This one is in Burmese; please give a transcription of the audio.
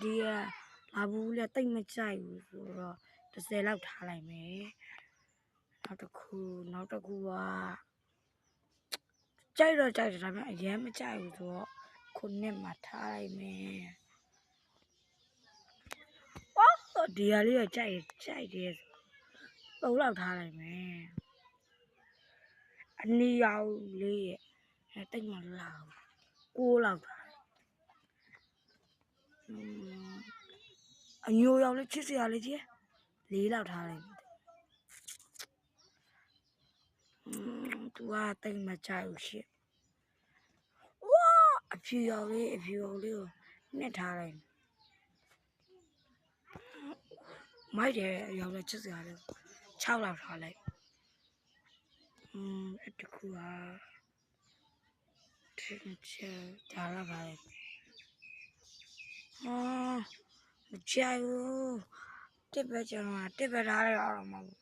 ဒီကလာဘူးလေတိတ်မကြိုက်ဘူးဆိုတော့30လောက်ထားလိုက်မယ်နောက်တစ်ခုကကြိုက်တော့ကြိုက်တယ်ဒါပေမဲ့အရင်မကြိုက်ဘူးဆိုတော့ခုနှစ်မှာထားလိုက်မယ်အော်ဒီဟာလေးတော့ကြိုက်တယ်3လောက်ထားလိုက်မယ်အနီရောင်လေးရဲ့တိတ်မလာဘူး6လောက်ထားအညိုရောင်လေးချစ်စရာလေးကြီး4လောက်ထားလိုက်သူကတိတ်မကြိုက်ဘူးရှင့်ဝါအဖြူရောင်လေးကိုနှစ်ထားလိုက်မိုက်တယ်ရောင်လေးချစ်စရာလေး6လောက်ထားလိုက်အဲ့တခုကချက်ဒါတော့ပါလေမကြိုက်ဘူးတစ်ပဲကျွန်တော်တစ်ပဲထားလိုက်အောင်မဟုတ်